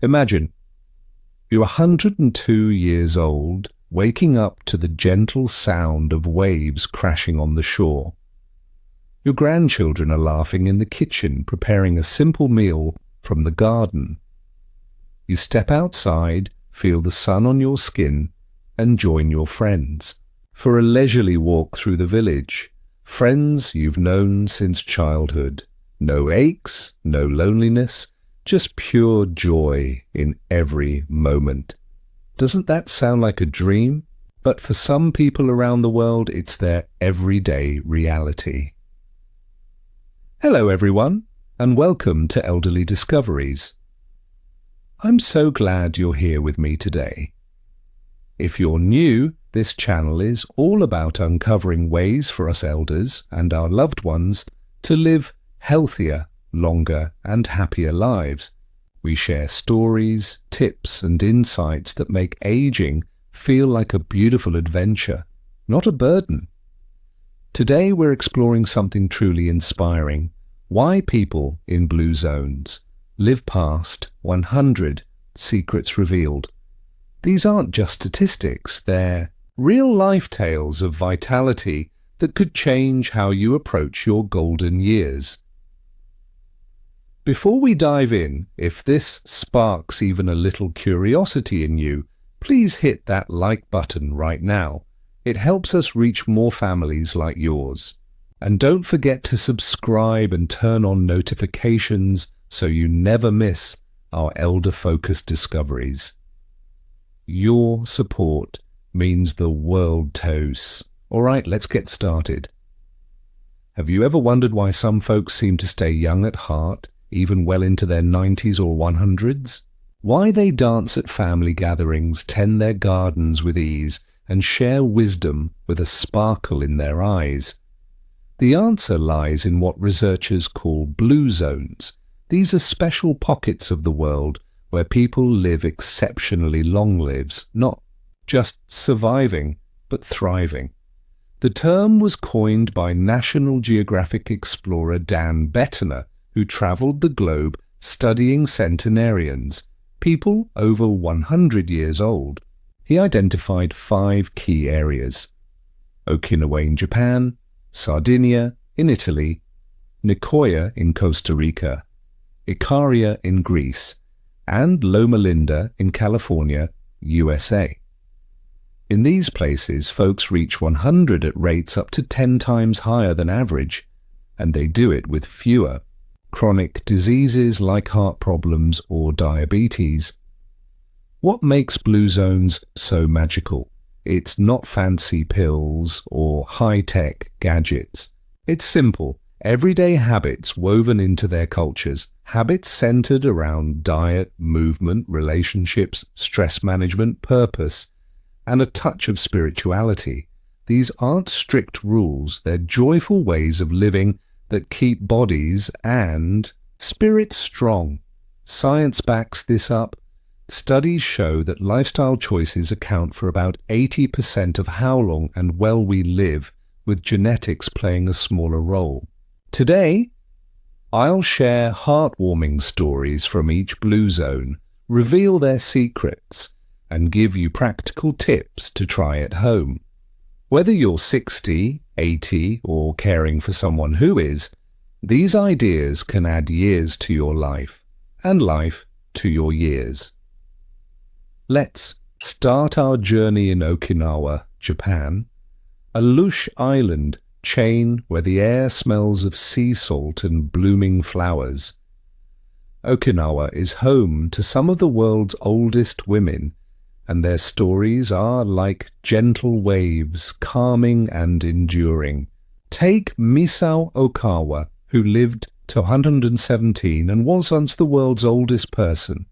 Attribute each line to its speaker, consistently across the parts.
Speaker 1: Imagine, you're 102 years old, waking up to the gentle sound of waves crashing on the shore. Your grandchildren are laughing in the kitchen, preparing a simple meal from the garden. You step outside, feel the sun on your skin, and join your friends for a leisurely walk through the village. Friends you've known since childhood. No aches, no loneliness, just pure joy in every moment. Doesn't that sound like a dream? But for some people around the world, it's their everyday reality. Hello everyone, and welcome to Elderly Discoveries. I'm so glad you're here with me today. If you're new, this channel is all about uncovering ways for us elders and our loved ones to live healthier, longer and happier lives. We share stories, tips and insights that make aging feel like a beautiful adventure, not a burden. Today we're exploring something truly inspiring: why people in blue zones live past 100 secrets revealed. These aren't just statistics, they're real-life tales of vitality that could change how you approach your golden years. Before we dive in, if this sparks even a little curiosity in you, please hit that like button right now. It helps us reach more families like yours. And don't forget to subscribe and turn on notifications so you never miss our elder-focused discoveries. Your support means the world to us. All right, let's get started. Have you ever wondered why some folks seem to stay young at heart, even well into their 90s or 100s? Why they dance at family gatherings, tend their gardens with ease, and share wisdom with a sparkle in their eyes? The answer lies in what researchers call blue zones. These are special pockets of the world where people live exceptionally long lives, not just surviving, but thriving. The term was coined by National Geographic explorer Dan Bettiner, who travelled the globe studying centenarians, people over 100 years old. He identified 5 key areas: Okinawa in Japan, Sardinia in Italy, Nicoya in Costa Rica, Ikaria in Greece, and Loma Linda in California, USA. In these places, folks reach 100 at rates up to 10 times higher than average, and they do it with fewer chronic diseases like heart problems or diabetes. What makes blue zones so magical? It's not fancy pills or high-tech gadgets. It's simple, everyday habits woven into their cultures, habits centered around diet, movement, relationships, stress management, purpose, and a touch of spirituality. These aren't strict rules, they're joyful ways of living that keep bodies and spirits strong. Science backs this up. Studies show that lifestyle choices account for about 80% of how long and well we live, with genetics playing a smaller role. Today, I'll share heartwarming stories from each blue zone, reveal their secrets, and give you practical tips to try at home. Whether you're 60, 80, or caring for someone who is, these ideas can add years to your life, and life to your years. Let's start our journey in Okinawa, Japan, a lush island chain where the air smells of sea salt and blooming flowers. Okinawa is home to some of the world's oldest women, and their stories are like gentle waves, calming and enduring. Take Misao Okawa, who lived to 117 and was once the world's oldest person.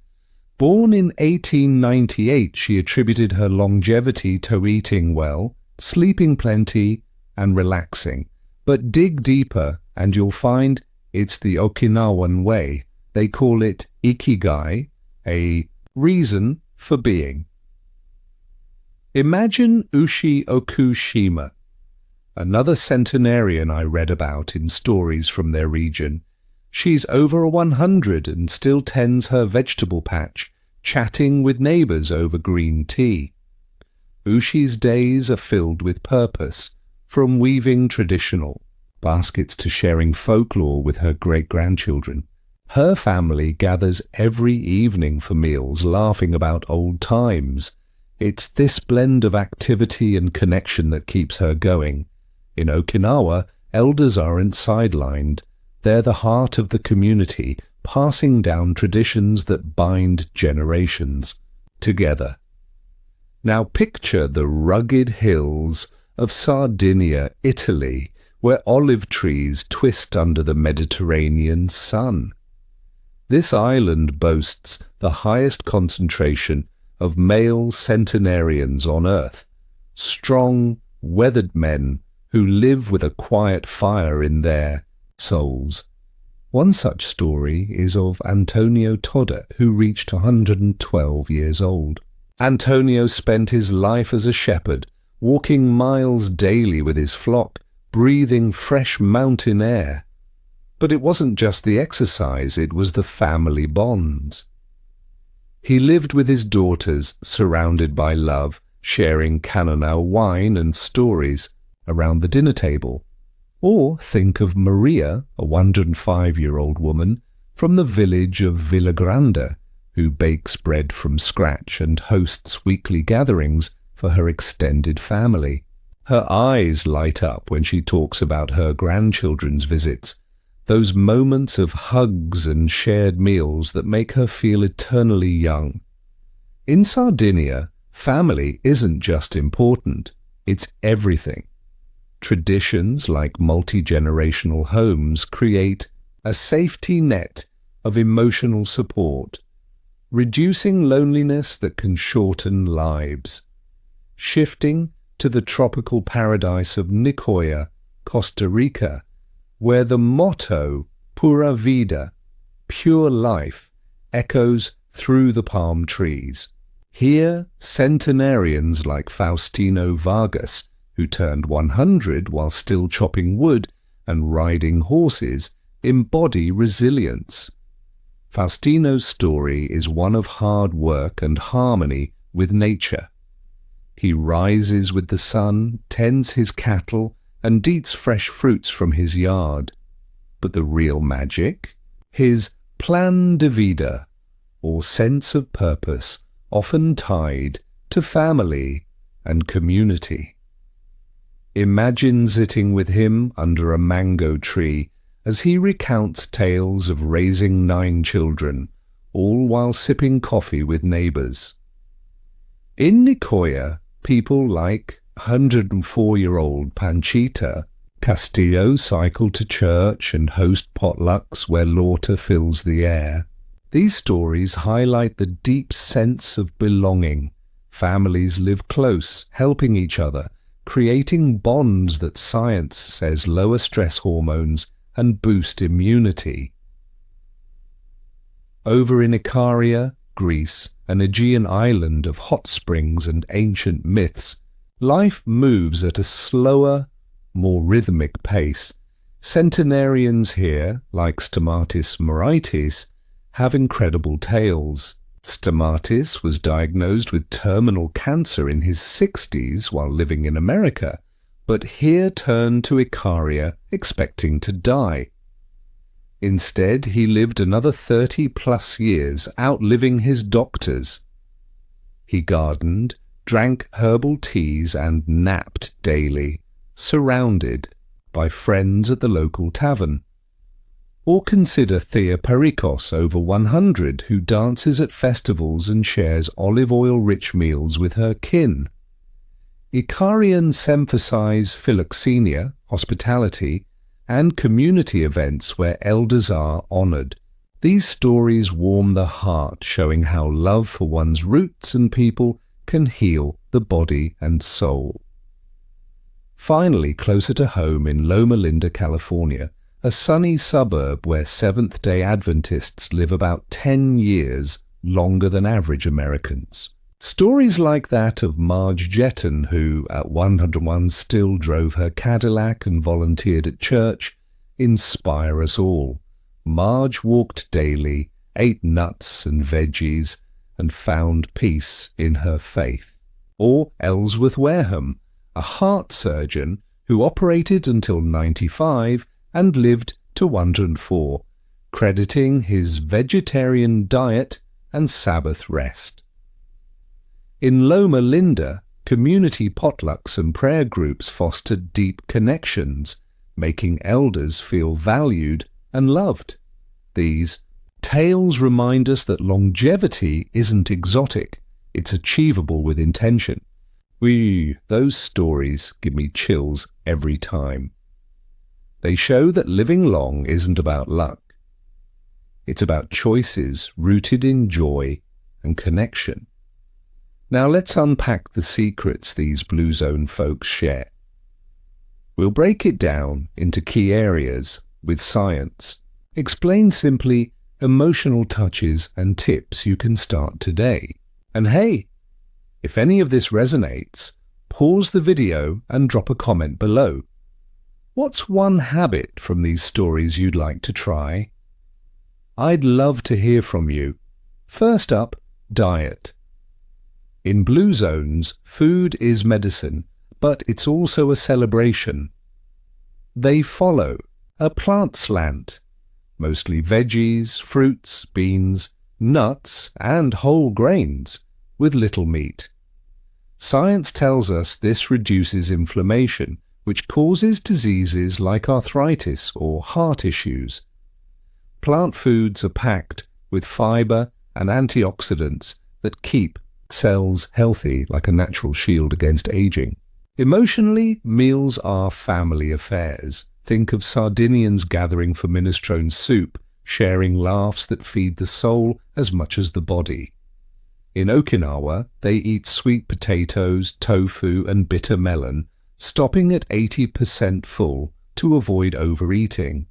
Speaker 1: Born in 1898, she attributed her longevity to eating well, sleeping plenty, and relaxing. But dig deeper and you'll find it's the Okinawan way. They call it ikigai, a reason for being. Imagine Ushi Okushima, another centenarian I read about in stories from their region. She's over 100 and still tends her vegetable patch, chatting with neighbours over green tea. Ushi's days are filled with purpose, from weaving traditional baskets to sharing folklore with her great-grandchildren. Her family gathers every evening for meals, laughing about old times. It's this blend of activity and connection that keeps her going. In Okinawa, elders aren't sidelined. They're the heart of the community, passing down traditions that bind generations together. Now picture the rugged hills of Sardinia, Italy, where olive trees twist under the Mediterranean sun. This island boasts the highest concentration of male centenarians on Earth, strong, weathered men who live with a quiet fire in their souls. One such story is of Antonio Todda, who reached 112 years old. Antonio spent his life as a shepherd, walking miles daily with his flock, breathing fresh mountain air. But it wasn't just the exercise, it was the family bonds. He lived with his daughters, surrounded by love, sharing Canonau wine and stories around the dinner table. Or think of Maria, a 105-year-old woman from the village of Villagrande, who bakes bread from scratch and hosts weekly gatherings for her extended family. Her eyes light up when she talks about her grandchildren's visits, those moments of hugs and shared meals that make her feel eternally young. In Sardinia, family isn't just important, it's everything. Traditions like multi-generational homes create a safety net of emotional support, reducing loneliness that can shorten lives. Shifting to the tropical paradise of Nicoya, Costa Rica, where the motto Pura Vida, pure life, echoes through the palm trees. Here, centenarians like Faustino Vargas, who turned 100 while still chopping wood and riding horses, embody resilience. Faustino's story is one of hard work and harmony with nature. He rises with the sun, tends his cattle, and eats fresh fruits from his yard. But the real magic? His plan de vida, or sense of purpose, often tied to family and community. Imagine sitting with him under a mango tree as he recounts tales of raising 9 children, all while sipping coffee with neighbours. In Nicoya, people like 104-year-old Panchita Castillo cycle to church and host potlucks where laughter fills the air. These stories highlight the deep sense of belonging. Families live close, helping each other, creating bonds that science says lower stress hormones and boost immunity. Over in Ikaria, Greece, an Aegean island of hot springs and ancient myths, life moves at a slower, more rhythmic pace. Centenarians here, like Stamatis Moraitis, have incredible tales. Stamatis was diagnosed with terminal cancer in his 60s while living in America, but here turned to Ikaria expecting to die. Instead, he lived another 30-plus years, outliving his doctors. He gardened, drank herbal teas and napped daily, surrounded by friends at the local tavern. Or consider Thea Perikos, over 100, who dances at festivals and shares olive oil-rich meals with her kin. Icarians emphasize philoxenia, hospitality, and community events where elders are honored. These stories warm the heart, showing how love for one's roots and people can heal the body and soul. Finally, closer to home in Loma Linda, California, a sunny suburb where Seventh-day Adventists live about 10 years longer than average Americans. Stories like that of Marge Jetton, who at 101 still drove her Cadillac and volunteered at church, inspire us all. Marge walked daily, ate nuts and veggies, and found peace in her faith. Or Ellsworth Wareham, a heart surgeon who operated until 95 and lived to 104, crediting his vegetarian diet and Sabbath rest. In Loma Linda, community potlucks and prayer groups fostered deep connections, making elders feel valued and loved. These tales remind us that longevity isn't exotic, it's achievable with intention. Those stories give me chills every time. They show that living long isn't about luck. It's about choices rooted in joy and connection. Now let's unpack the secrets these Blue Zone folks share. We'll break it down into key areas with science, explain simply emotional touches and tips you can start today. And hey, if any of this resonates, pause the video and drop a comment below. What's one habit from these stories you'd like to try? I'd love to hear from you. First up, diet. In Blue Zones, food is medicine, but it's also a celebration. They follow a plant slant, mostly veggies, fruits, beans, nuts, and whole grains, with little meat. Science tells us this reduces inflammation, which causes diseases like arthritis or heart issues. Plant foods are packed with fiber and antioxidants that keep cells healthy like a natural shield against aging. Emotionally, meals are family affairs. Think of Sardinians gathering for minestrone soup, sharing laughs that feed the soul as much as the body. In Okinawa, they eat sweet potatoes, tofu, and bitter melon, stopping at 80% full to avoid overeating,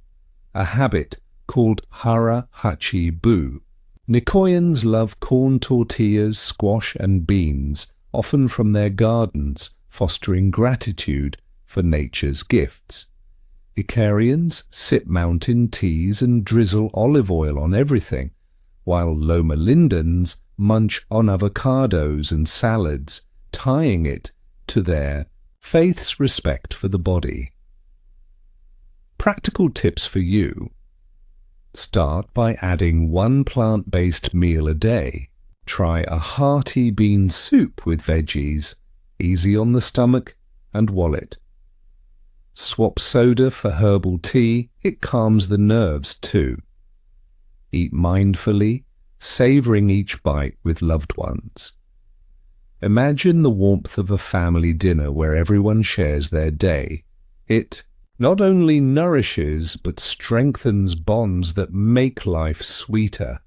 Speaker 1: a habit called hara hachi bu. Nicoyans love corn tortillas, squash, and beans, often from their gardens, fostering gratitude for nature's gifts. Icarians sip mountain teas and drizzle olive oil on everything, while Loma Lindans munch on avocados and salads, tying it to their faith's respect for the body. Practical tips for you. Start by adding one plant-based meal a day. Try a hearty bean soup with veggies, easy on the stomach and wallet. Swap soda for herbal tea, it calms the nerves too. Eat mindfully, savouring each bite with loved ones. Imagine the warmth of a family dinner where everyone shares their day. It not only nourishes but strengthens bonds that make life sweeter.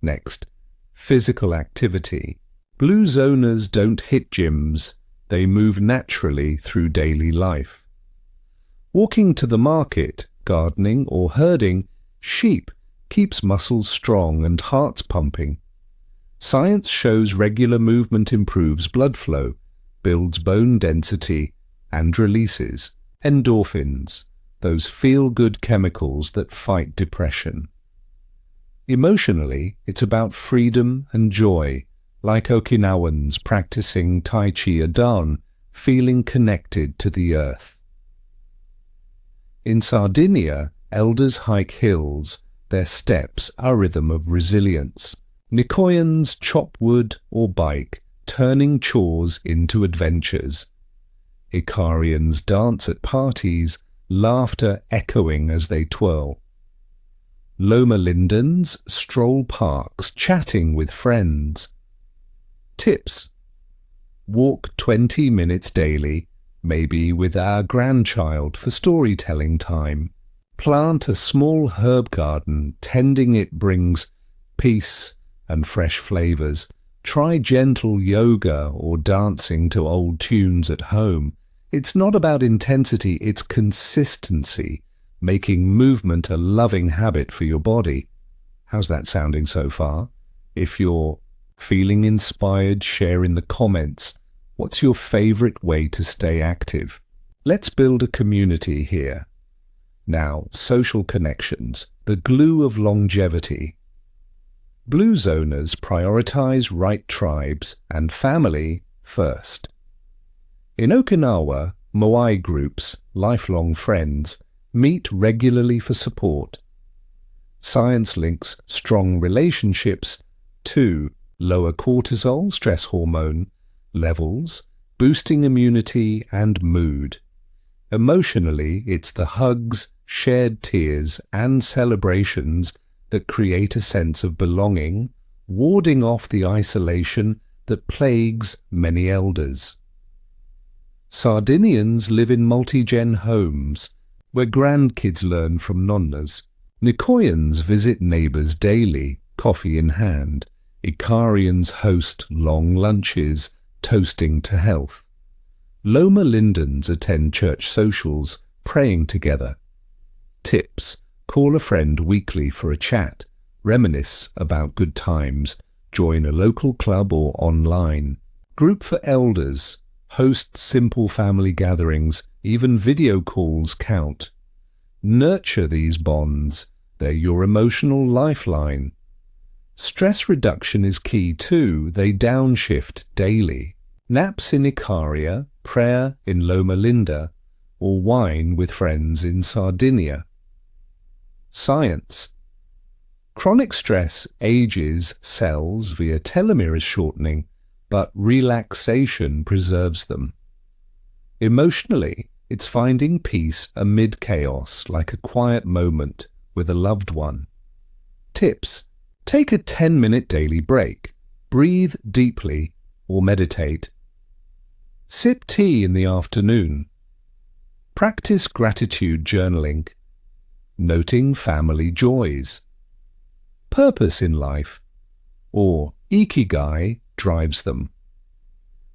Speaker 1: Next, physical activity. Blue Zoners don't hit gyms, they move naturally through daily life. Walking to the market, gardening or herding sheep keeps muscles strong and hearts pumping. Science shows regular movement improves blood flow, builds bone density, and releases endorphins, those feel-good chemicals that fight depression. Emotionally, it's about freedom and joy, like Okinawans practicing Tai Chi Adan, feeling connected to the earth. In Sardinia, elders hike hills, their steps a rhythm of resilience. Nicoyans chop wood or bike, turning chores into adventures. Icarians dance at parties, laughter echoing as they twirl. Loma Lindans stroll parks, chatting with friends. Tips: walk 20 minutes daily, maybe with our grandchild for storytelling time. Plant a small herb garden, tending it brings peace and fresh flavours. Try gentle yoga or dancing to old tunes at home. It's not about intensity, it's consistency, making movement a loving habit for your body. How's that sounding so far? If you're feeling inspired, share in the comments. What's your favourite way to stay active? Let's build a community here. Now, social connections, the glue of longevity. Blue zoners prioritize right tribes and family first. In Okinawa, Moai groups, lifelong friends, meet regularly for support. Science links strong relationships to lower cortisol, stress hormone, levels, boosting immunity and mood. Emotionally, it's the hugs, shared tears, and celebrations that create a sense of belonging, warding off the isolation that plagues many elders. Sardinians live in multi-gen homes, where grandkids learn from nonnas. Nicoyans visit neighbours daily, coffee in hand. Icarians host long lunches, toasting to health. Loma Lindens attend church socials, praying together. Tips: call a friend weekly for a chat, reminisce about good times, join a local club or online. Group for elders, host simple family gatherings, even video calls count. Nurture these bonds, they're your emotional lifeline. Stress reduction is key too, they downshift daily. Naps in Icaria, prayer in Loma Linda, or wine with friends in Sardinia. Science. Chronic stress ages cells via telomere shortening, but relaxation preserves them. Emotionally, it's finding peace amid chaos, like a quiet moment with a loved one. Tips: take a 10-minute daily break, breathe deeply or meditate. Sip tea in the afternoon. Practice gratitude journaling. Noting family joys. Purpose in life, or ikigai, drives them.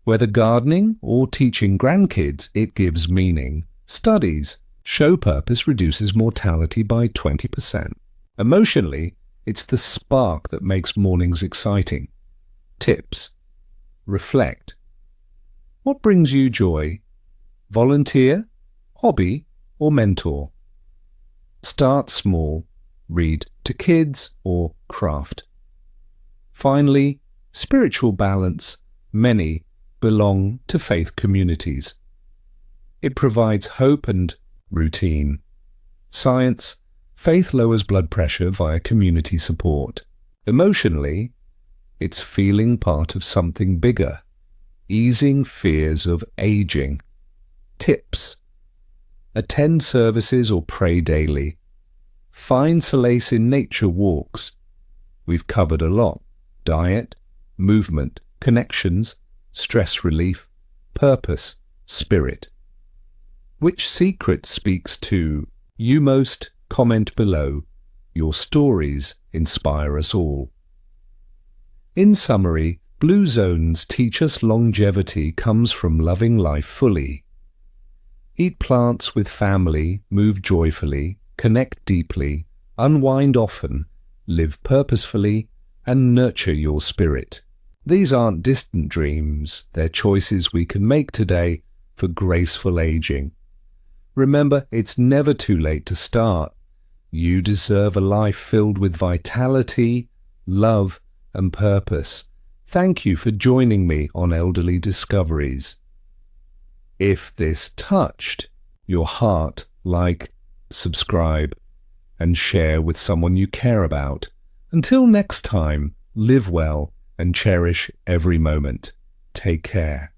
Speaker 1: Whether gardening or teaching grandkids, it gives meaning. Studies show purpose reduces mortality by 20%. Emotionally, it's the spark that makes mornings exciting. Tips: reflect. What brings you joy? Volunteer, hobby, or mentor? Start small. Read to kids or craft. Finally, spiritual balance. Many belong to faith communities. It provides hope and routine. Science. Faith lowers blood pressure via community support. Emotionally, it's feeling part of something bigger, easing fears of aging. Tips: attend services or pray daily. Find solace in nature walks. We've covered a lot: diet, movement, connections, stress relief, purpose, spirit. Which secret speaks to you most? Comment below. Your stories inspire us all. In summary, blue zones teach us longevity comes from loving life fully. Eat plants with family, move joyfully, connect deeply, unwind often, live purposefully, and nurture your spirit. These aren't distant dreams, they're choices we can make today for graceful aging. Remember, it's never too late to start. You deserve a life filled with vitality, love, and purpose. Thank you for joining me on Elderly Discoveries. If this touched your heart, like, subscribe, and share with someone you care about. Until next time, live well and cherish every moment. Take care.